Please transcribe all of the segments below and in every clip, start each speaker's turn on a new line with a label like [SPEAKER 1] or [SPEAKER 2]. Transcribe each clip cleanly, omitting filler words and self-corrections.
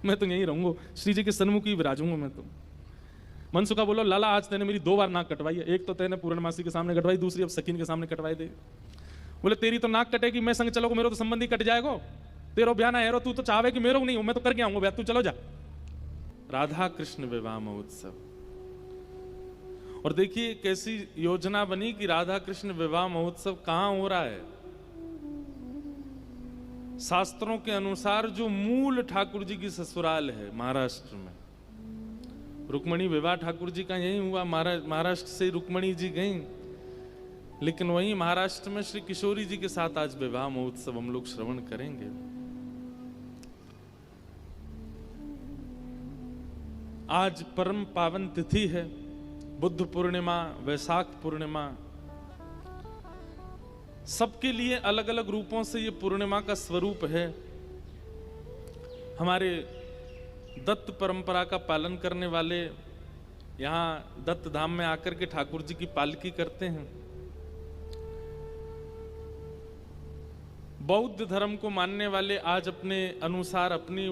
[SPEAKER 1] मैं तो यहीं रहूंगा, श्री जी के सन्मुख ही विराजूंगा मैं तो। मनसुखा बोलो लाला आज तेने मेरी 2 बार नाक कटवाई है, एक तो तेने पूर्णमासी के सामने कटवाई, दूसरी अब सकीन के सामने कटवाई दे। बोले तेरी तो नाक कटेगी, मैं संग चलोगे मेरा तो संबंधी कट जाएगा, तेरो ब्याह ना हेरो, तू तो चाहे कि मेरो नहीं हो, मैं तो करके आऊंगा ब्याह, तू चलो जा। राधा कृष्ण विवाह महोत्सव, और देखिए कैसी योजना बनी कि राधा कृष्ण विवाह महोत्सव कहां हो रहा है। शास्त्रों के अनुसार जो मूल ठाकुर जी की ससुराल है महाराष्ट्र में, रुक्मणी विवाह ठाकुर जी का यही हुआ, महाराष्ट्र से रुक्मणी जी गई, लेकिन वहीं महाराष्ट्र में श्री किशोरी जी के साथ आज विवाह महोत्सव हम लोग श्रवण करेंगे। आज परम पावन तिथि है, बुद्ध पूर्णिमा, वैशाख पूर्णिमा, सबके लिए अलग अलग रूपों से ये पूर्णिमा का स्वरूप है। हमारे दत्त परंपरा का पालन करने वाले यहाँ दत्त धाम में आकर के ठाकुर जी की पालकी करते हैं। बौद्ध धर्म को मानने वाले आज अपने अनुसार अपनी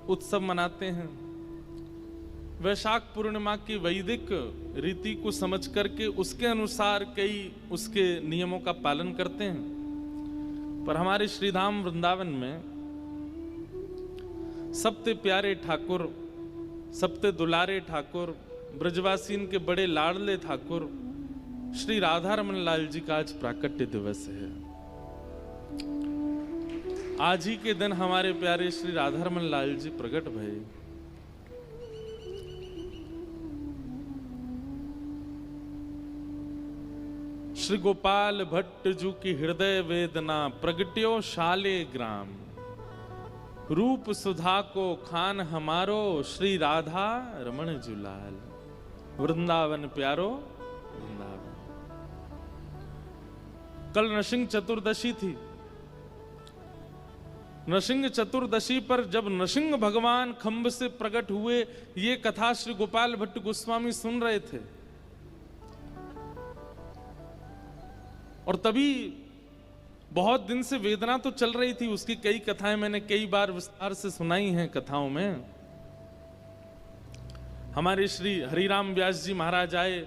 [SPEAKER 1] उत्सव मनाते हैं। वैशाख पूर्णिमा की वैदिक रीति को समझ करके उसके अनुसार कई उसके नियमों का पालन करते हैं। पर हमारे श्रीधाम वृंदावन में सबते प्यारे ठाकुर, सबते दुलारे ठाकुर, ब्रजवासीन के बड़े लाडले ठाकुर श्री राधा रमन लाल जी का आज प्राकट्य दिवस है। आज ही के दिन हमारे प्यारे श्री राधा रमन लाल जी प्रकट भये। श्री गोपाल भट्ट जू की हृदय वेदना प्रगट्यो शाले ग्राम, रूप सुधा को खान हमारो श्री राधा रमण जुलाल, वृंदावन प्यारो वृंदावन। कल नृसिंह चतुर्दशी थी। नृसिंह चतुर्दशी पर जब नृसिंह भगवान खंभ से प्रकट हुए, ये कथा श्री गोपाल भट्ट गोस्वामी सुन रहे थे, और तभी बहुत दिन से वेदना तो चल रही थी। उसकी कई कथाएं मैंने कई बार विस्तार से सुनाई हैं कथाओं में। हमारे श्री हरिराम व्यास जी महाराज आए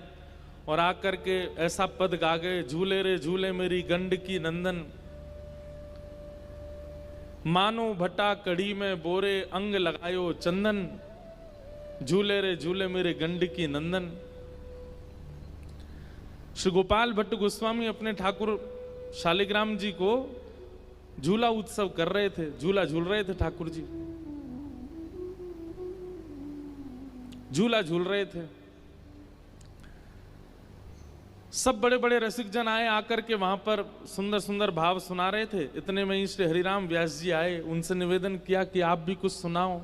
[SPEAKER 1] और आकर के ऐसा पद गा गए, झूले रे झूले मेरी गंड की नंदन, मानो भट्टा कड़ी में बोरे अंग लगायो चंदन, झूले रे झूले मेरे गंड की नंदन। श्री गोपाल भट्ट गोस्वामी अपने ठाकुर शालिग्राम जी को झूला उत्सव कर रहे थे, झूला झूल रहे थे ठाकुर जी, झूला झूल रहे थे। सब बड़े बड़े रसिक जन आए, आकर के वहां पर सुंदर सुंदर भाव सुना रहे थे। इतने में ही श्री हरिराम व्यास जी आए, उनसे निवेदन किया कि आप भी कुछ सुनाओ।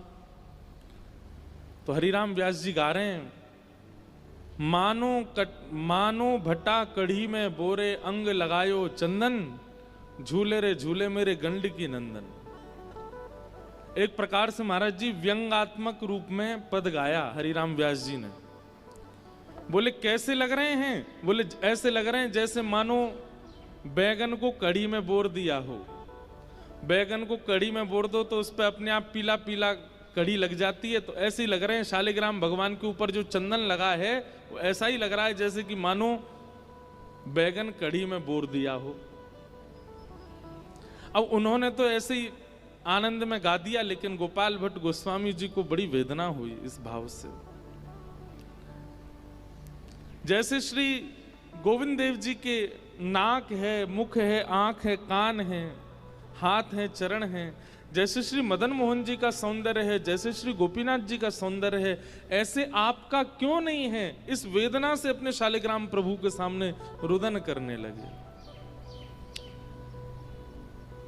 [SPEAKER 1] तो हरिराम व्यास जी गा रहे हैं, मानो भट्टा कढ़ी में बोरे अंग लगायो चंदन, झूले रे झूले मेरे गंड की नंदन। एक प्रकार से महाराज जी व्यंगात्मक रूप में पद गाया हरिराम व्यास जी ने। बोले कैसे लग रहे हैं? बोले ऐसे लग रहे हैं जैसे मानो बैगन को कढ़ी में बोर दिया हो। बैगन को कढ़ी में बोर दो तो उस पर अपने आप पीला पीला कड़ी लग जाती है, तो ऐसे ही लग रहे हैं शालिग्राम भगवान के ऊपर जो चंदन लगा है वो ऐसा ही लग रहा है जैसे कि मानो बैगन कड़ी में बोर दिया हो। अब उन्होंने तो ऐसे ही आनंद में गा दिया, लेकिन गोपाल भट्ट गोस्वामी जी को बड़ी वेदना हुई इस भाव से। जैसे श्री गोविंद देव जी के नाक है, मुख है, आंख है, कान है, हाथ है, चरण है, जैसे श्री मदन मोहन जी का सौंदर्य है, जैसे श्री गोपीनाथ जी का सौंदर्य है, ऐसे आपका क्यों नहीं है? इस वेदना से अपने शालिग्राम प्रभु के सामने रुदन करने लगे।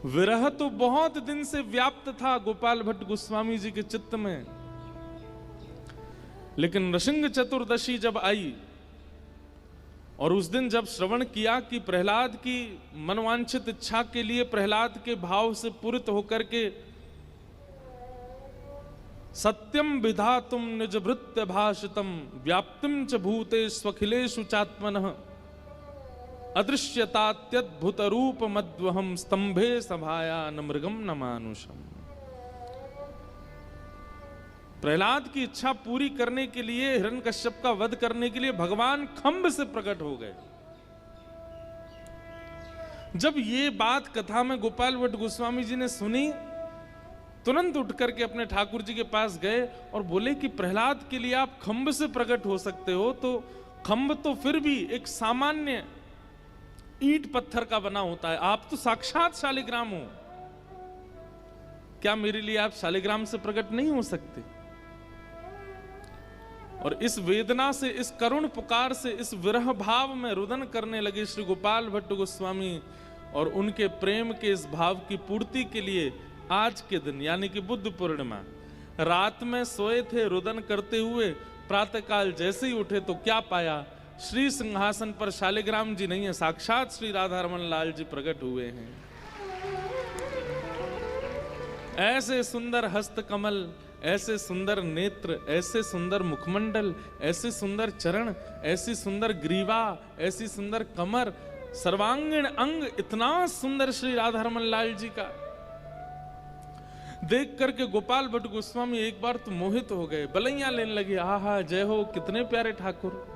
[SPEAKER 1] विरह तो बहुत दिन से व्याप्त था गोपाल भट्ट गोस्वामी जी के चित्त में, लेकिन नृसिंह चतुर्दशी जब आई और उस दिन जब श्रवण किया कि प्रहलाद की मनवांछित इच्छा के लिए प्रहलाद के भाव से पूरित होकर के सत्यम विधातुम निज भृत्य भाषितम व्याप्तिम च भूतेष्वखिलेषु चात्मनः अदृश्यतात्यद्भुत रूप मद्वहम स्तंभे सभाया न मृगम न मानुषम। प्रहलाद की इच्छा पूरी करने के लिए, हिरण्यकश्यप का वध करने के लिए भगवान खंभ से प्रकट हो गए। जब ये बात कथा में गोपाल भट्ट गोस्वामी जी ने सुनी, तुरंत उठ करके अपने ठाकुर जी के पास गए और बोले कि प्रहलाद के लिए आप खंभ से प्रकट हो सकते हो, तो खंभ तो फिर भी एक सामान्य ईंट पत्थर का बना होता है, आप तो साक्षात शालिग्राम हो, क्या मेरे लिए आप शालिग्राम से प्रकट नहीं हो सकते? और इस वेदना से, इस करुण पुकार से, इस विरह भाव में रुदन करने लगे श्री गोपाल भट्ट गोस्वामी। और उनके प्रेम के इस भाव की पूर्ति के लिए आज के दिन यानी कि बुद्ध पूर्णिमा, रात में सोए थे रुदन करते हुए, प्रातःकाल जैसे ही उठे तो क्या पाया? श्री सिंहासन पर शालिग्राम जी नहीं है, साक्षात श्री राधा रमन लाल जी प्रकट हुए हैं। ऐसे सुंदर हस्त कमल, ऐसे सुंदर नेत्र, ऐसे सुंदर मुखमंडल, ऐसे सुंदर चरण, ऐसी सुंदर ग्रीवा, ऐसी सुंदर कमर, सर्वांगीण अंग, इतना सुंदर श्री राधा रमन लाल जी का देख करके गोपाल भट्ट गोस्वामी एक बार तो मोहित हो गए, बलैया लेने लगे, आहा जय हो, कितने प्यारे ठाकुर।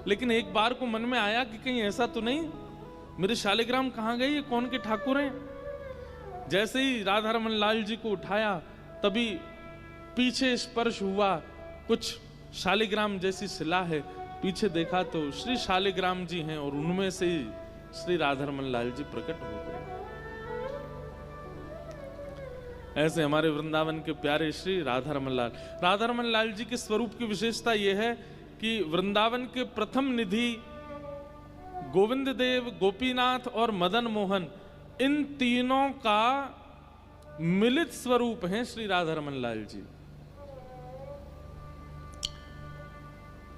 [SPEAKER 1] लेकिन एक बार को मन में आया कि कहीं ऐसा तो नहीं, मेरे शालिग्राम कहाँ गए, ये कौन के ठाकुर हैं? जैसे ही राधा रमन लाल जी को उठाया, तभी पीछे स्पर्श हुआ, कुछ शालिग्राम जैसी शिला है, पीछे देखा तो श्री शालिग्राम जी हैं और उनमें से ही श्री राधा रमन लाल जी प्रकट हो गए। ऐसे हमारे वृंदावन के प्यारे श्री राधा रमन लाल जी के स्वरूप की विशेषता यह है कि वृंदावन के प्रथम निधि गोविंद देव, गोपीनाथ और मदन मोहन, इन तीनों का मिलित स्वरूप हैं श्री राधा रमन लाल जी।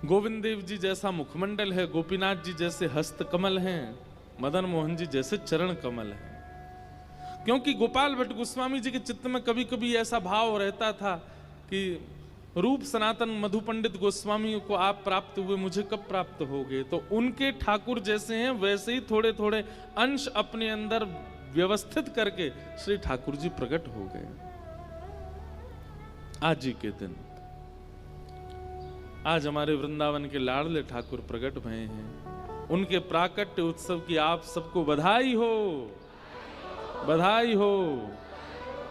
[SPEAKER 1] गोविंद देव जी जैसा मुखमंडल है, गोपीनाथ जी जैसे हस्त कमल हैं, मदन मोहन जी जैसे चरण कमल हैं। क्योंकि गोपाल भट्ट गोस्वामी जी के चित्त में कभी कभी ऐसा भाव रहता था कि रूप सनातन मधु पंडित गोस्वामी को आप प्राप्त हुए, मुझे कब प्राप्त होगे? तो उनके ठाकुर जैसे हैं वैसे ही थोड़े थोड़े अंश अपने अंदर व्यवस्थित करके श्री ठाकुर जी प्रकट हो गए। आज ही के दिन, आज हमारे वृंदावन के लाडले ठाकुर प्रकट भए हैं। उनके प्राकट्य उत्सव की आप सबको बधाई हो, बधाई हो,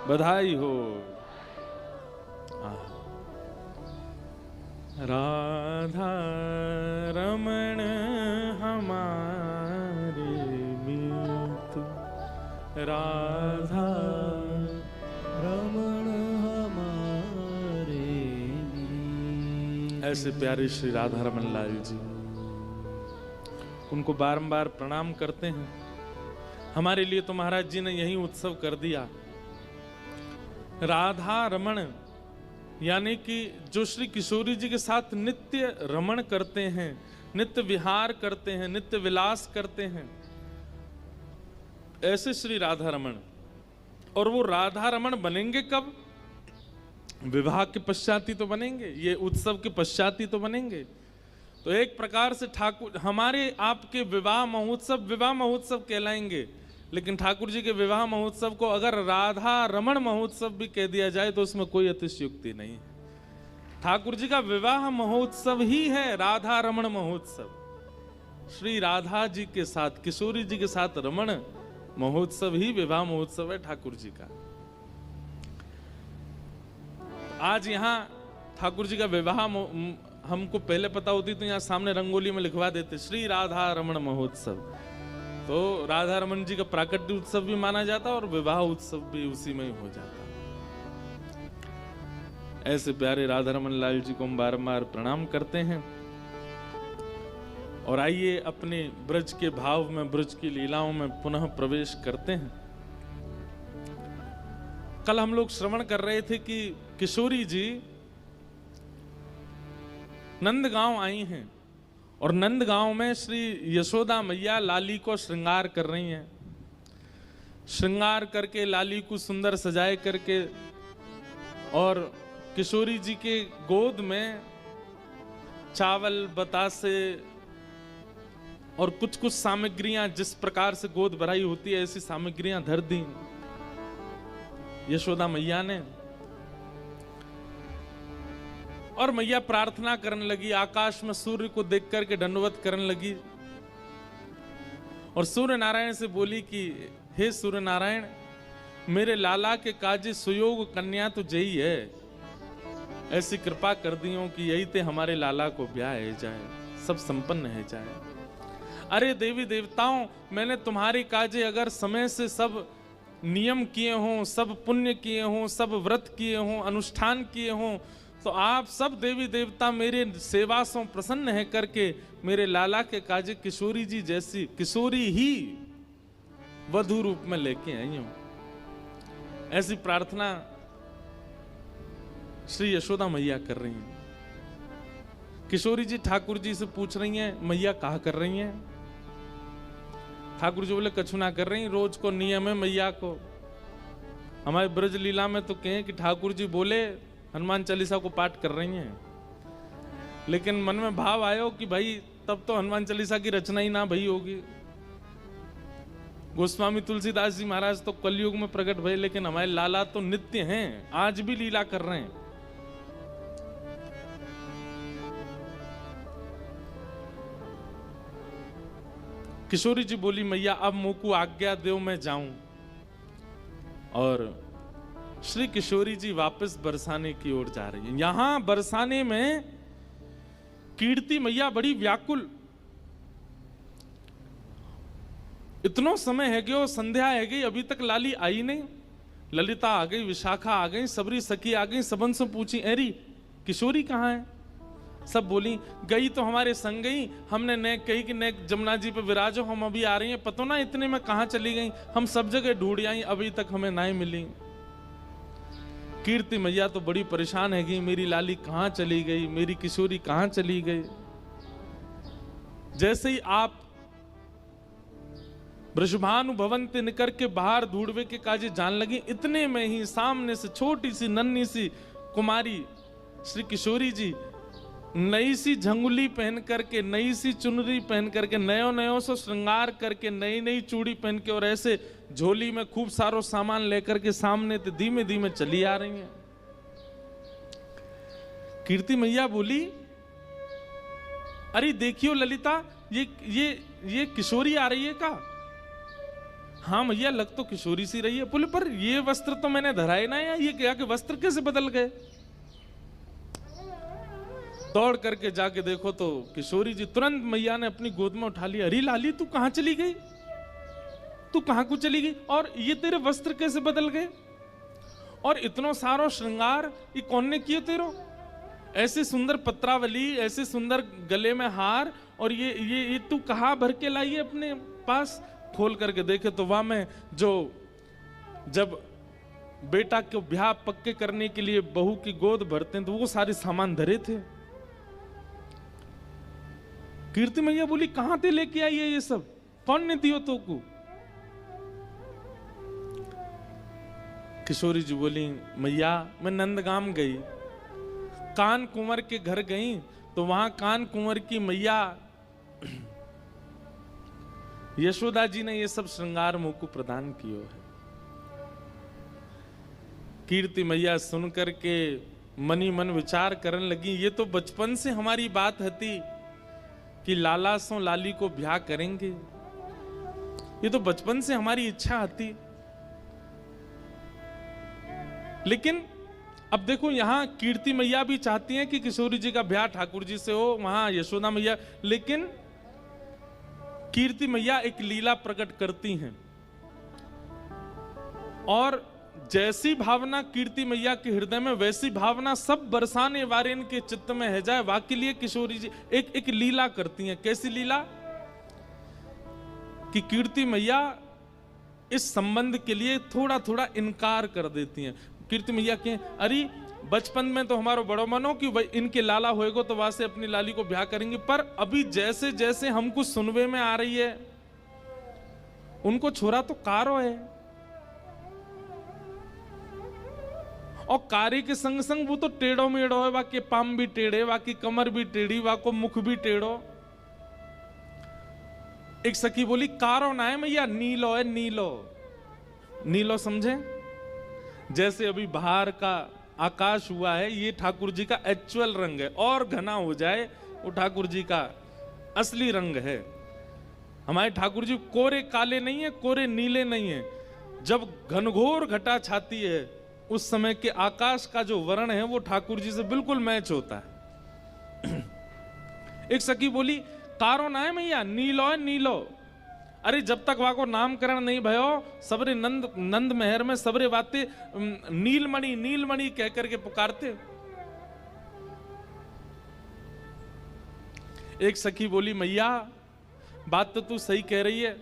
[SPEAKER 1] बधाई हो। राधा रमण हमारे मीत, राधा रमण हमारे मीत। ऐसे प्यारे श्री राधा रमन लाल जी, उनको बारंबार प्रणाम करते हैं। हमारे लिए तो महाराज जी ने यही उत्सव कर दिया। राधा रमण यानी कि जो श्री किशोरी जी के साथ नित्य रमण करते हैं, नित्य विहार करते हैं, नित्य विलास करते हैं, ऐसे श्री राधा रमण। और वो राधा रमण बनेंगे कब? विवाह के पश्चात ही तो बनेंगे, ये उत्सव के पश्चात ही तो बनेंगे। तो एक प्रकार से ठाकुर, हमारे आपके विवाह महोत्सव कहलाएंगे, लेकिन ठाकुर जी के विवाह महोत्सव को अगर राधा रमण महोत्सव भी कह दिया जाए तो उसमें कोई अतिशयोक्ति नहीं है। ठाकुर जी का विवाह महोत्सव ही है राधा रमण महोत्सव। श्री राधा जी के साथ, किशोरी जी के साथ रमण महोत्सव ही विवाह महोत्सव है ठाकुर जी का। आज यहाँ ठाकुर जी का विवाह हमको पहले पता होती तो यहाँ सामने रंगोली में लिखवा देते श्री राधा रमण महोत्सव, तो राधा रमन जी का प्राकट्य उत्सव भी माना जाता और विवाह उत्सव भी उसी में ही हो जाता। ऐसे प्यारे राधा रमन लाल जी को हम बारंबार प्रणाम करते हैं। और आइए अपने ब्रज के भाव में, ब्रज की लीलाओं में पुनः प्रवेश करते हैं। कल हम लोग श्रवण कर रहे थे कि किशोरी जी नंदगांव आई हैं और नंदगांव में श्री यशोदा मैया लाली को श्रृंगार कर रही हैं। श्रृंगार करके लाली को सुंदर सजाए करके और किशोरी जी के गोद में चावल, बतासे और कुछ कुछ सामग्रियां, जिस प्रकार से गोद भराई होती है ऐसी सामग्रियां धर दी यशोदा मैया ने। और मैया प्रार्थना करने लगी, आकाश में सूर्य को देख करके दंडवत करने लगी और सूर्य नारायण से बोली कि हे सूर्य नारायण, मेरे लाला के काजे सुयोग कन्या तो जई है, ऐसी कृपा कर दियो कि यही ते हमारे लाला को ब्याह है जाए, सब संपन्न है जाए। अरे देवी देवताओं, मैंने तुम्हारे काजे अगर समय से सब नियम किए हों, सब पुण्य किए हों, सब व्रत किए हों, अनुष्ठान किए हों, तो आप सब देवी देवता मेरे सेवा से प्रसन्न है करके मेरे लाला के काजे किशोरी जी जैसी किशोरी ही वधू रूप में लेके आई हूं। ऐसी प्रार्थना श्री यशोदा मैया कर रही हैं। किशोरी जी ठाकुर जी से पूछ रही हैं, मैया कहा कर रही हैं? ठाकुर जी बोले कछु ना कर रही, रोज को नियम है मैया को। हमारे ब्रज लीला में तो कहें कि ठाकुर जी बोले हनुमान चालीसा को पाठ कर रही हैं, लेकिन मन में भाव आयो कि भाई तब तो हनुमान चालीसा की रचना ही ना भई होगी। गोस्वामी तुलसीदास जी महाराज तो कलयुग में प्रकट भये, लेकिन हमारे लाला तो नित्य हैं, आज भी लीला कर रहे हैं। किशोरी जी बोली, मैया अब मोकू आज्ञा दो मैं जाऊं। और श्री किशोरी जी वापस बरसाने की ओर जा रही है। यहां बरसाने में कीर्ति मैया बड़ी व्याकुल, इतनो समय है गयो, संध्या है गई, अभी तक लाली आई नहीं। ललिता आ गई, विशाखा आ गई, सबरी सखी आ गई, सबन से पूछी अरे किशोरी कहाँ है? सब बोली गई तो हमारे संग गई, हमने ने कही कि ने जमुना जी पे विराजो, हम अभी आ रही हैं, पतो ना इतने में कहाँ चली गई, हम सब जगह ढूंढ आई, अभी तक हमें ना ही मिली। कीर्ति मैया तो बड़ी परेशान है कि मेरी लाली कहाँ चली गई, मेरी किशोरी कहाँ चली गई। जैसे ही आप वृषभानु भवंत निकर के बाहर ढूंढवे के काजे जान लगी, इतने में ही सामने से छोटी सी नन्ही सी कुमारी श्री किशोरी जी नई सी झंगुली पहन करके, नई सी चुनरी पहन करके, नयो नयो से श्रृंगार करके, नई नई चूड़ी पहन के और ऐसे झोली में खूब सारो सामान लेकर के सामने तो धीमे धीमे चली आ रही हैं। कीर्ति मैया बोली, अरे देखियो ललिता, ये किशोरी आ रही है का? हाँ मैया, लग तो किशोरी सी रही है। बोले पर ये वस्त्र तो मैंने धराए ना, या ये क्या कि वस्त्र कैसे बदल गए? दौड़ करके जाके देखो तो किशोरी जी, तुरंत मैया ने अपनी गोद में उठा लिया। अरे लाली तू कहां चली गई, तू कहां को चली गई, और ये तेरे वस्त्र कैसे बदल गए, और इतनो सारो श्रृंगार ये कौन ने किए तेरो? ऐसे सुंदर पत्रावली, ऐसे सुंदर गले में हार, और ये तू कहां भर के लाई है अपने पास? खोल करके देखे तो वहां में जो जब बेटा को ब्याह पक्के करने के लिए बहू की गोद भरते हैं तो वो सारे सामान धरे थे। कीर्ति मैया बोली, कहां ते लेके आई है ये सब, कौन ने दियो तो को? किशोरी जी बोली, मैया मैं नंदगाम गई, कान कुंवर के घर गई, तो वहां कान कुंवर की मैया यशोदा जी ने ये सब श्रृंगार मुझ को प्रदान किया है। कीर्ति मैया सुन करके मनी मन विचार करने लगी, ये तो बचपन से हमारी बात हती कि लाला सो लाली को ब्याह करेंगे, ये तो बचपन से हमारी इच्छा आती। लेकिन अब देखो यहां कीर्ति मैया भी चाहती हैं कि किशोरी जी का ब्याह ठाकुर जी से हो, वहां यशोदा मैया, लेकिन कीर्ति मैया एक लीला प्रकट करती हैं, और जैसी भावना कीर्ति मैया के हृदय में, वैसी भावना सब बरसाने वारेन के चित्त में है जाए। वाकई लिए किशोरी जी एक लीला करती हैं। कैसी लीला? कि कीर्ति मैया इस संबंध के लिए थोड़ा थोड़ा इनकार कर देती हैं। कीर्ति मैया के अरे बचपन में तो हमारा बड़ो मनो कि इनके लाला होएगो तो वहां से अपनी लाली को ब्याह करेंगे, पर अभी जैसे जैसे हमको सुनवे में आ रही है उनको छोरा तो कारो है, और कार्य के संग संग वो तो टेढ़ो मेढ़ो है, वाके पाम भी टेढ़े, वाकी कमर भी टेढ़ी, वाको मुख भी टेढ़ो। एक सखी बोली, कारो ना है मैया, नीलो है, नीलो। नीलो समझे? जैसे अभी बाहर का आकाश हुआ है, ये ठाकुर जी का एक्चुअल रंग है। और घना हो जाए वो ठाकुर जी का असली रंग है। हमारे ठाकुर जी कोरे काले नहीं है, कोरे नीले नहीं है। जब घनघोर घटा छाती है उस समय के आकाश का जो वर्ण है वो ठाकुर जी से बिल्कुल मैच होता है। एक सखी बोली, कारो ना है मैया, नीलो है नीलो। अरे जब तक वहां को नामकरण नहीं भयो, सबरे नंद महर में सबरे बातें नीलमणि नीलमणि कह करके पुकारते। एक सखी बोली, मैया बात तो तू सही कह रही है,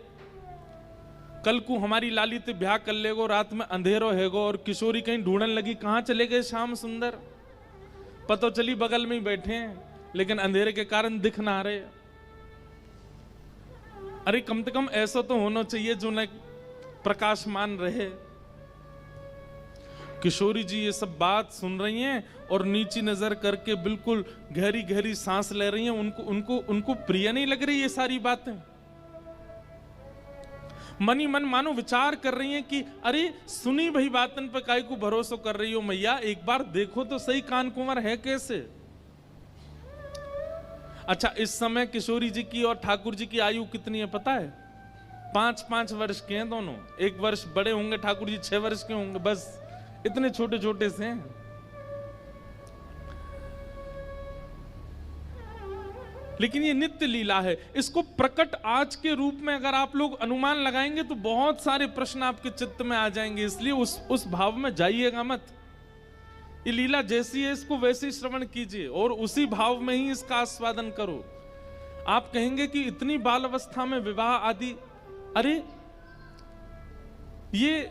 [SPEAKER 1] कल को हमारी लाली ते ब्याह कर लेगो, रात में अंधेरो हैगो और किशोरी कहीं ढूंढने लगी, कहां चले गए श्याम सुंदर। पतो चली बगल में ही बैठे हैं लेकिन अंधेरे के कारण दिख ना रहे। अरे कम से कम ऐसा तो होना चाहिए जो न प्रकाशमान रहे। किशोरी जी ये सब बात सुन रही हैं और नीची नजर करके बिल्कुल गहरी गहरी सांस ले रही हैं। उनको प्रिय नहीं लग रही ये सारी बातें। मनी मन मानो विचार कर रही हैं कि अरे सुनी भाई बातन पे काहे को भरोसा कर रही हो मैया, एक बार देखो तो सही कान कुंवर है कैसे। अच्छा, इस समय किशोरी जी की और ठाकुर जी की आयु कितनी है पता है? 5-5 वर्ष के हैं दोनों। 1 वर्ष बड़े होंगे ठाकुर जी, 6 वर्ष के होंगे, बस इतने छोटे छोटे से हैं। लेकिन ये नित्य लीला है। इसको प्रकट आज के रूप में अगर आप लोग अनुमान लगाएंगे तो बहुत सारे प्रश्न आपके चित्त में आ जाएंगे। इसलिए उस भाव में जाइएगा मत। ये लीला जैसी है इसको वैसे ही श्रवण कीजिए और उसी भाव में ही इसका आस्वादन करो। आप कहेंगे कि इतनी बाल अवस्था में विवाह आदि, अरे ये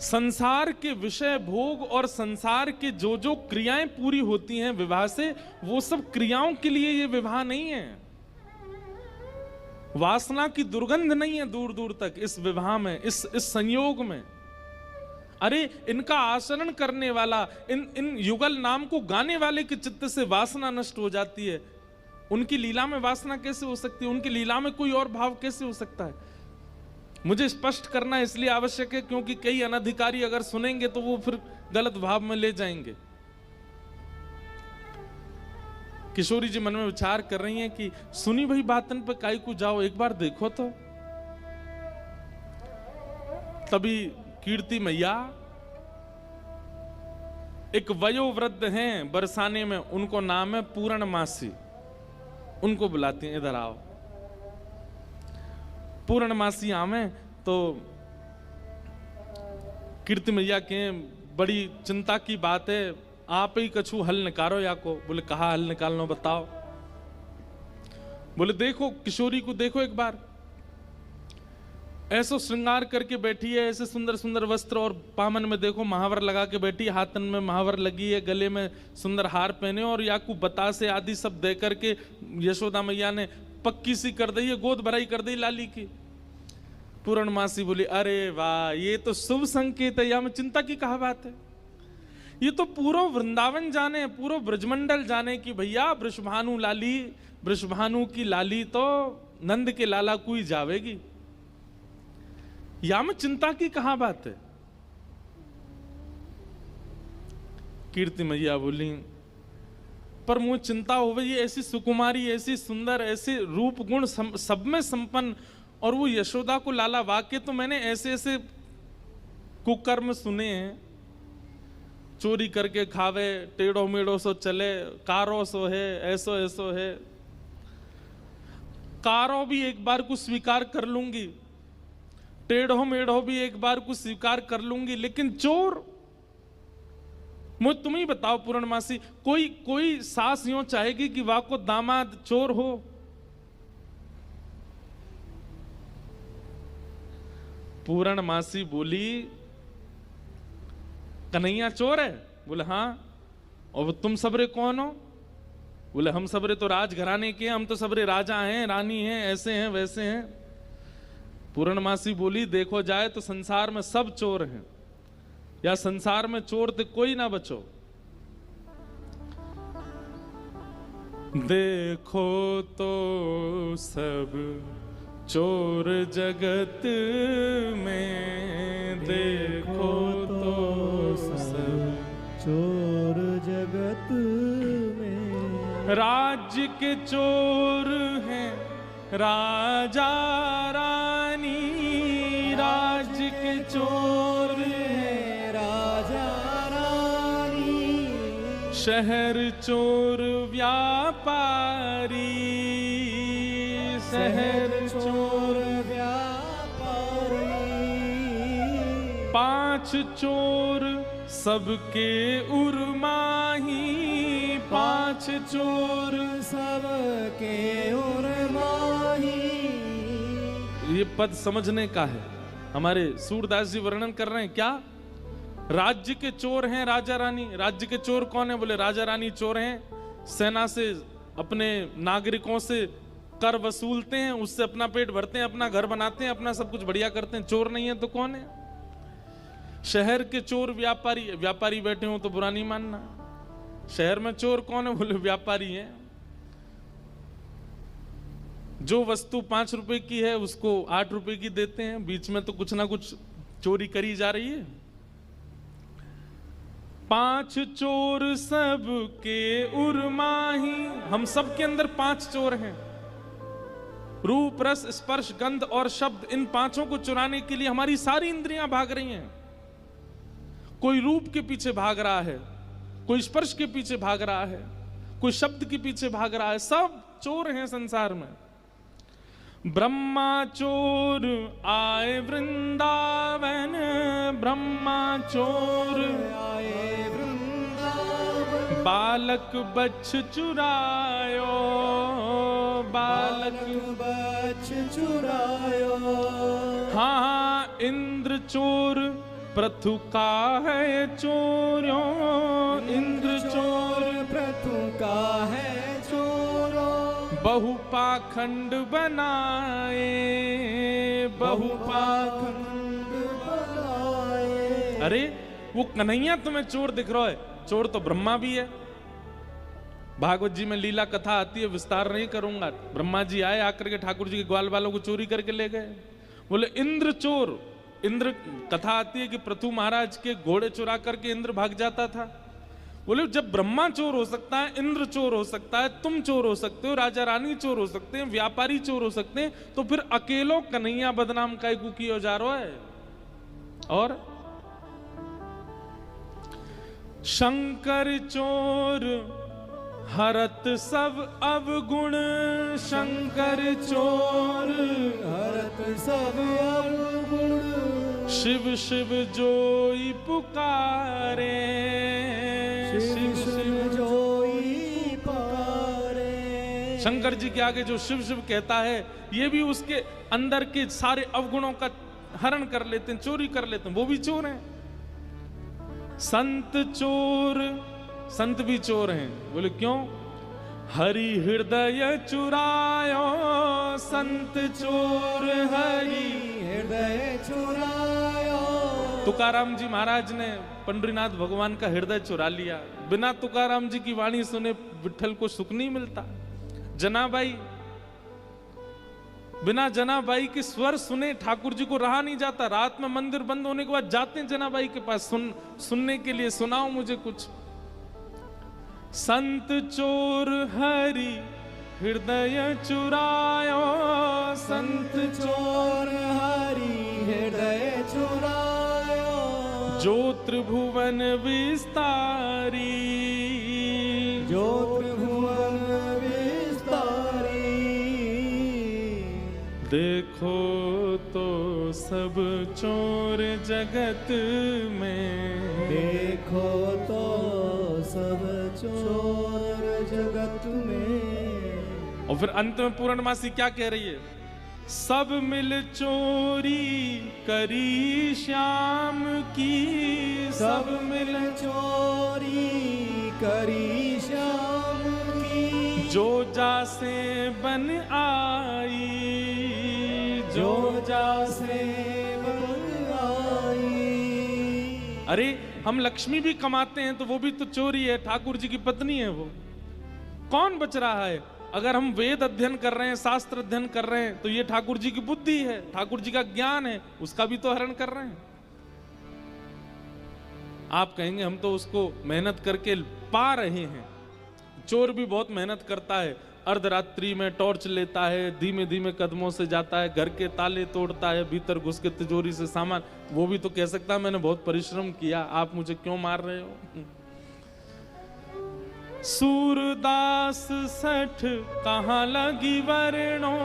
[SPEAKER 1] संसार के विषय भोग और संसार के जो जो क्रियाएं पूरी होती हैं विवाह से, वो सब क्रियाओं के लिए ये विवाह नहीं है। वासना की दुर्गंध नहीं है दूर दूर तक इस विवाह में, इस संयोग में। अरे इनका आचरण करने वाला, इन युगल नाम को गाने वाले के चित्त से वासना नष्ट हो जाती है। उनकी लीला में वासना कैसे हो सकती है? उनकी लीला में कोई और भाव कैसे हो सकता है? मुझे स्पष्ट करना इसलिए आवश्यक है क्योंकि कई अनधिकारी अगर सुनेंगे तो वो फिर गलत भाव में ले जाएंगे। किशोरी जी मन में विचार कर रही हैं कि सुनी भाई बातन पे काई को जाओ, एक बार देखो तो। तभी कीर्ति मैया एक वयोवृद्ध हैं बरसाने में, उनको नाम है पूर्णमासी, उनको बुलाती हैं, इधर आओ। पूर्णमासी आवे तो कीर्ति मैया के बड़ी चिंता की बात है, आप ही कछु हल निकालो या को। बोले कहा हल निकालना बताओ। बोले देखो किशोरी को देखो एक बार, ऐसो श्रृंगार करके बैठी है, ऐसे सुंदर सुंदर वस्त्र और पामन में देखो महावर लगा के बैठी, हाथन में महावर लगी है, गले में सुंदर हार पहने और याकू बतासे आदि सब दे करके यशोदा मैया ने पक्की सी कर दी है, गोद भराई कर दी लाली की। पूर्णमासी बोली अरे वाह, ये तो शुभ संकेत है, या में चिंता की कहा बात है। ये तो पूरा वृंदावन जाने, पूरा ब्रजमंडल जाने की भैया वृषभानु लाली, वृषभानु की लाली तो नंद के लाला को ही जावेगी, या में चिंता की कहा बात है। कीर्ति मैया बोली पर मुझे चिंता हो गई, ऐसी सुकुमारी, ऐसी सुंदर, ऐसे रूप गुण सब में संपन्न, और वो यशोदा को लाला, वाक्य तो मैंने ऐसे ऐसे कुकर्म सुने हैं, चोरी करके खावे, टेढ़ो मेढ़ो सो चले, कारो सो है, ऐसो ऐसो है। कारो भी एक बार को स्वीकार कर लूंगी, टेढ़ो मेढ़ो भी एक बार को स्वीकार कर लूंगी, लेकिन चोर, मुझे तुम ही बताओ पूर्णमासी, कोई सास यूं चाहेगी कि वाह को दामाद चोर हो? पूर्णमासी बोली कन्हैया चोर है? बोले हाँ। और तुम सबरे कौन हो? बोले हम सबरे तो राजघराने के हैं, हम तो सबरे राजा हैं, रानी हैं, ऐसे हैं वैसे हैं। पूर्णमासी बोली देखो जाए तो संसार में सब चोर हैं, या संसार में चोर तो कोई ना बचो। देखो तो सब चोर जगत में, देखो तो
[SPEAKER 2] चोर जगत में।
[SPEAKER 1] राज्य के चोर हैं राजा रानी, राज्य के चोर हैं
[SPEAKER 2] राजा रानी,
[SPEAKER 1] शहर चोर व्यापारी, शहर
[SPEAKER 2] चोर व्यापारी।
[SPEAKER 1] पांच चोर सबके उर्माही, पांच चोर
[SPEAKER 2] सबके उर्माही।
[SPEAKER 1] ये पद समझने का है। हमारे सूरदास जी वर्णन कर रहे हैं क्या? राज्य के चोर हैं राजा रानी। राज्य के चोर कौन है? बोले राजा रानी चोर हैं, सेना से अपने नागरिकों से कर वसूलते हैं, उससे अपना पेट भरते हैं, अपना घर बनाते हैं, अपना सब कुछ बढ़िया करते हैं। चोर नहीं है तो कौन है? शहर के चोर व्यापारी। व्यापारी बैठे हो तो बुरा नहीं मानना। शहर में चोर कौन है? बोले व्यापारी हैं। जो वस्तु 5 रुपए की है उसको 8 रुपए की देते हैं। बीच में तो कुछ ना कुछ चोरी करी जा रही है। पांच चोर सबके उर्माही। हम सब के अंदर 5 चोर हैं। रूप, रस, स्पर्श, गंध और शब्द, इन पांचों को चुराने के लिए हमारी सारी इंद्रियां भाग रही हैं। कोई रूप के पीछे भाग रहा है, कोई स्पर्श के पीछे भाग रहा है, कोई शब्द के पीछे भाग रहा है। सब चोर हैं संसार में। ब्रह्मा चोर आए वृंदावन, ब्रह्मा चोर
[SPEAKER 2] आए वृंदावन।
[SPEAKER 1] बालक बच्छ चुरायो, बालक
[SPEAKER 2] बच्छ चुरायो।
[SPEAKER 1] हाँ, इंद्र चोर पृथु का है चोरों, इंद्र चोर
[SPEAKER 2] पृथु का है चोरों।
[SPEAKER 1] बहुपाखंड बनाए,
[SPEAKER 2] बहुपाखंड बनाए।
[SPEAKER 1] अरे वो कन्हैया तुम्हें चोर दिख रहा है, चोर तो ब्रह्मा भी है। भागवत जी में लीला कथा आती है, विस्तार नहीं करूंगा। ब्रह्मा जी आए, आकर के ठाकुर जी के ग्वाल वालों को चोरी करके ले गए। बोले इंद्र चोर। इंद्र कथा आती है कि पृथु महाराज के घोड़े चुरा करके इंद्र भाग जाता था। बोले जब ब्रह्मा चोर हो सकता है, इंद्र चोर हो सकता है, तुम चोर हो सकते हो, राजा रानी चोर हो सकते हैं, व्यापारी चोर हो सकते हैं, तो फिर अकेलो कन्हैया बदनाम काय को किया जा रहा है। और शंकर चोर हरत सब अवगुण, शंकर चोर
[SPEAKER 2] हरत सब अवगुण।
[SPEAKER 1] शिव शिव जोई पुकारे,
[SPEAKER 2] शिव शिव जोई पुकारे।
[SPEAKER 1] शंकर जी के आगे जो शिव शिव कहता है, ये भी उसके अंदर के सारे अवगुणों का हरण कर लेते हैं, चोरी कर लेते हैं। वो भी चोर हैं। संत चोर, संत भी चोर हैं। बोले क्यों? हरि हृदय चुरायो, संत चोर हरि
[SPEAKER 2] हृदय चुरायो।
[SPEAKER 1] तुकाराम जी महाराज ने पंडरीनाथ भगवान का हृदय चुरा लिया। बिना तुकाराम जी की वाणी सुने विठल को सुख नहीं मिलता। जनाबाई, बिना जनाबाई के स्वर सुने ठाकुर जी को रहा नहीं जाता। रात में मंदिर बंद होने के बाद जाते हैं जनाबाई के पास सुनने के लिए, सुनाओ मुझे कुछ। संत चोर हरि हृदय चुरायो, संत
[SPEAKER 2] चोर हरि हृदय चुरायो।
[SPEAKER 1] जो त्रिभुवन विस्तारी,
[SPEAKER 2] जो त्रिभुवन विस्तारी।
[SPEAKER 1] देखो तो सब चोर जगत में,
[SPEAKER 2] देखो तो सब चोर जगत में।
[SPEAKER 1] और फिर अंत में पूर्णमासी क्या कह रही है? सब मिल चोरी करी श्याम की,
[SPEAKER 2] सब मिल चोरी करी श्याम की।
[SPEAKER 1] जो जासे बन आई,
[SPEAKER 2] जो जासे बन आई।
[SPEAKER 1] अरे हम लक्ष्मी भी कमाते हैं तो वो भी तो चोरी है। ठाकुर जी की पत्नी है वो। कौन बच रहा है? अगर हम वेद अध्ययन कर रहे हैं, शास्त्र अध्ययन कर रहे हैं, तो ये ठाकुर जी की बुद्धि है, ठाकुर जी का ज्ञान है, उसका भी तो हरण कर रहे हैं। आप कहेंगे हम तो उसको मेहनत करके पा रहे हैं। चोर भी बहुत मेहनत करता है, अर्धरात्रि में टॉर्च लेता है, धीमे धीमे कदमों से जाता है, घर के ताले तोड़ता है, भीतर घुस के तिजोरी से सामान, वो भी तो कह सकता है मैंने बहुत परिश्रम किया, आप मुझे क्यों मार रहे हो। सूरदास सठ कहाँ लगी वरणो,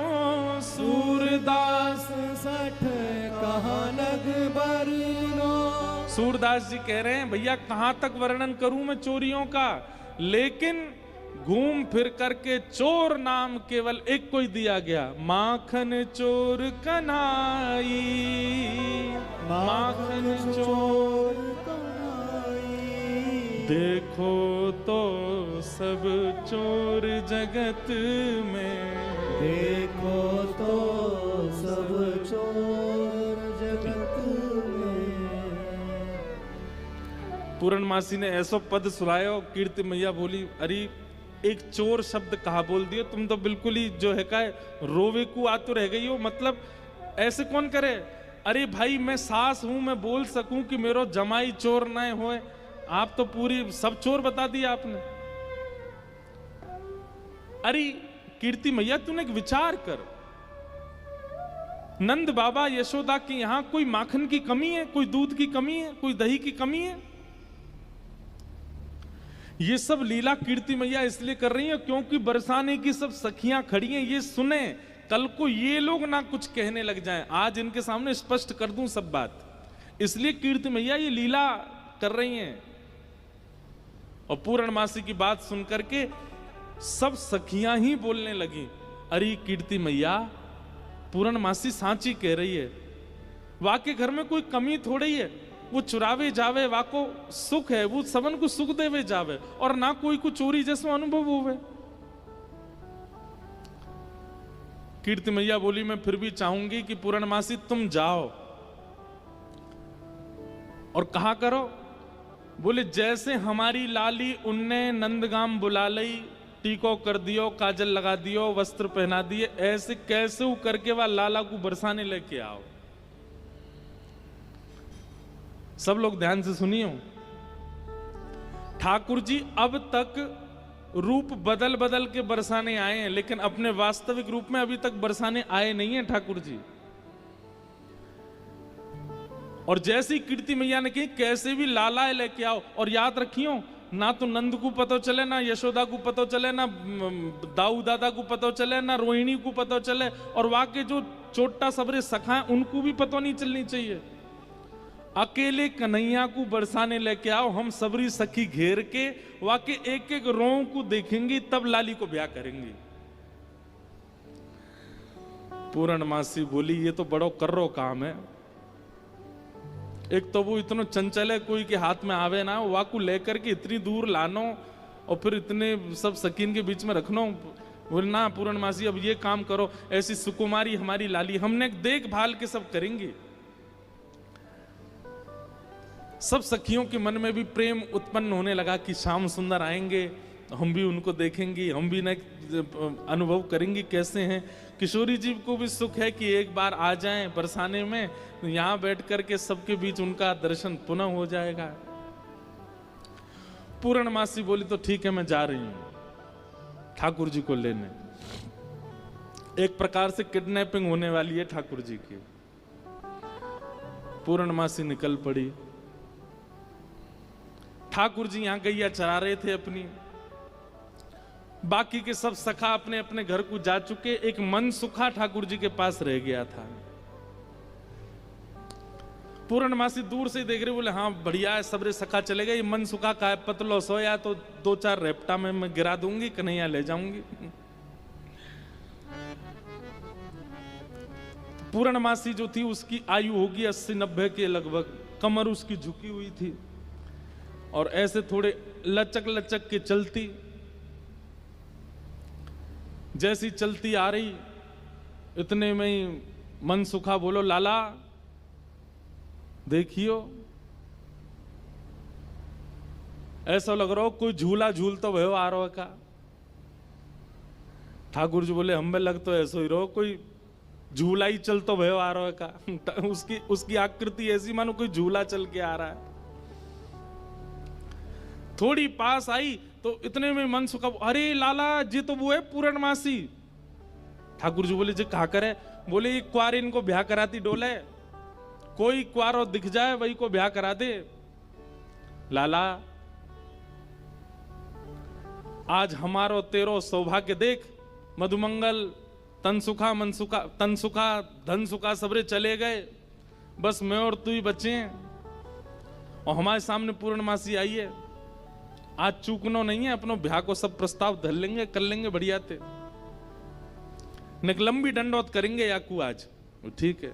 [SPEAKER 2] सूरदास सठ कहाँ लग वरणो।
[SPEAKER 1] सूरदास जी कह रहे हैं भैया कहां तक वर्णन करूं मैं चोरियों का, लेकिन घूम फिर करके चोर नाम केवल एक को ही दिया गया, माखन चोर कन्हाई, माखन चोर
[SPEAKER 2] कन्हाई।
[SPEAKER 1] देखो तो सब चोर जगत में,
[SPEAKER 2] देखो तो सब चोर जगत में।
[SPEAKER 1] पूर्णमासी ने ऐसो पद सुनायो, कीर्ति मैया बोली अरे एक चोर शब्द कहा बोल दियो, तुम तो बिल्कुल ही जो है का रोवे को आतुर रह गई हो, मतलब ऐसे कौन करे। अरे भाई मैं सास हूं, मैं बोल सकूं कि मेरो जमाई चोर न होए, आप तो पूरी सब चोर बता दिया आपने। अरे कीर्ति मैया तूने एक विचार कर, नंद बाबा यशोदा के यहां कोई माखन की कमी है, कोई दूध की कमी है, कोई दही की कमी है। ये सब लीला कीर्ति मैया इसलिए कर रही है क्योंकि बरसाने की सब सखियां खड़ी हैं, ये सुने, कल को ये लोग ना कुछ कहने लग जाएं। आज इनके सामने स्पष्ट कर दूं सब बात, इसलिए कीर्ति मैया ये लीला कर रही हैं। और पूर्णमासी की बात सुनकर के सब सखियां ही बोलने लगी, अरे कीर्ति मैया पूर्णमासी सांची कह रही है, वाके घर में कोई कमी थोड़ी है, वो चुरावे जावे वाको सुख है, वो सबन को सुख देवे जावे, और ना कोई को चोरी जैसा अनुभव होवे। कीर्ति मैया बोली मैं फिर भी चाहूंगी कि पूर्णमासी तुम जाओ और कहा करो, बोले जैसे हमारी लाली उनने नंदगाम बुला लई, टीको कर दियो, काजल लगा दियो, वस्त्र पहना दिए, ऐसे कैसे करके वह लाला को बरसाने लेके आओ। सब लोग ध्यान से सुनियो, ठाकुर जी अब तक रूप बदल बदल के बरसाने आए हैं, लेकिन अपने वास्तविक रूप में अभी तक बरसाने आए नहीं हैं ठाकुर जी। और जैसी कीर्ति मैया ने कही कैसे भी लाला लेके आओ, और याद रखियो ना तो नंद को पता चले, ना यशोदा को पता चले, ना दाऊ दादा को पता चले, ना रोहिणी को पता चले, और वहां के जो छोटा सबरे सखा है उनको भी पता नहीं चलनी चाहिए। अकेले कन्हैया को बरसाने लेके आओ, हम सबरी सखी घेर के वाके एक एक रों को देखेंगे, तब लाली को ब्याह करेंगे। पूर्णमासी बोली ये तो बड़ो कर्रो काम है, एक तो वो इतना चंचल है, कोई के हाथ में आवे ना, वाकू लेकर के इतनी दूर लानो और फिर इतने सब सकीन के बीच में रखनो। बोले ना पूर्णमासी अब ये काम करो, ऐसी सुकुमारी हमारी लाली, हमने देखभाल के सब करेंगे। सब सखियों के मन में भी प्रेम उत्पन्न होने लगा कि श्याम सुंदर आएंगे, हम भी उनको देखेंगे, हम भी न अनुभव करेंगे कैसे हैं। किशोरी जी को भी सुख है कि एक बार आ जाएं बरसाने में, यहां बैठ करके सबके बीच उनका दर्शन पुनः हो जाएगा। पूर्णमासी बोली तो ठीक है मैं जा रही हूं ठाकुर जी को लेने। एक प्रकार से किडनैपिंग होने वाली है ठाकुर जी की। पूर्णमासी निकल पड़ी। ठाकुर जी यहां गैया चरा रहे थे अपनी, बाकी के सब सखा अपने अपने घर को जा चुके, एक मन सुखा ठाकुर जी के पास रह गया था। पूर्णमासी दूर से देख रहे, बोले हाँ बढ़िया है, सबरे सखा चले गए, मन सुखा का है, पतलो सोया तो 2-4 रेपटा में मैं गिरा दूंगी, कन्हैया ले जाऊंगी। पूर्णमासी जो थी उसकी आयु होगी 80-90 के लगभग, कमर उसकी झुकी हुई थी और ऐसे थोड़े लचक लचक के चलती। जैसी चलती आ रही इतने में ही मन सुखा बोलो लाला देखियो, ऐसा लग रहा हो कोई झूला झूलता भयो आ रहा का। ठाकुर जी बोले हमें लग तो ऐसा ही रहो कोई झूला ही चलता भयो आ रहा का। उसकी आकृति ऐसी मानो कोई झूला चल के आ रहा है। थोड़ी पास आई तो इतने में मन सुखा, अरे लाला जी तो वो है पूर्णमासी। ठाकुर जी बोले जी कहा करे? बोले एक क्वार इनको ब्याह कराती डोले, कोई क्वार और दिख जाए वही को ब्याह करा दे। लाला आज हमारो तेरो सौभाग्य देख, मधुमंगल तनसुखा मनसुखा तनसुखा धन सुखा सबरे चले गए, बस मैं और तू ही बचे हैं और हमारे सामने पूर्णमासी आई है। आज चूकनो नहीं है, अपनो ब्याह को सब प्रस्ताव धर लेंगे, कर लेंगे बढ़िया थे, निकलंबी दंडौत करेंगे याकू आज। ठीक है।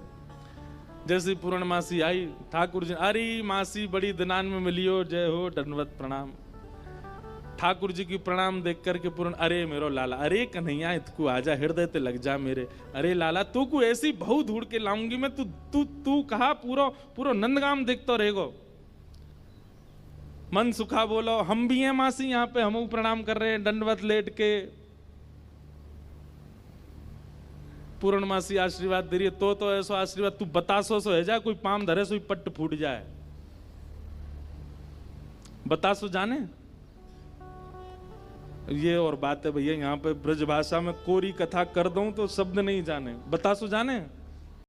[SPEAKER 1] जैसे पूर्णमासी आई, ठाकुर जी अरे मासी बड़ी दिनान में मिलियो, जय हो दंडवत प्रणाम। ठाकुर जी की प्रणाम देख करके पूर्ण, अरे मेरो लाला, अरे कन्हैया इतकू आजा, हृदय ते लग जा मेरे, अरे लाला तू को ऐसी बहु ढूंढ के लाऊंगी मैं, तू तू तू कहा पूरा पूरा नंदगाम देखतो रहेगो। मन सुखा बोलो, हम भी हैं मासी यहाँ पे, हम प्रणाम कर रहे हैं दंडवत लेट के। पूर्णमासी आशीर्वाद दे रही है, तो ऐसो आशीर्वाद तू बतासो सो है जा, कोई पाम धरे सो पट्ट फूट जाए। बतासो जाने ये और बात है भैया, यहाँ पे ब्रज भाषा में कोरी कथा कर दूं तो शब्द नहीं जाने। बतासो जाने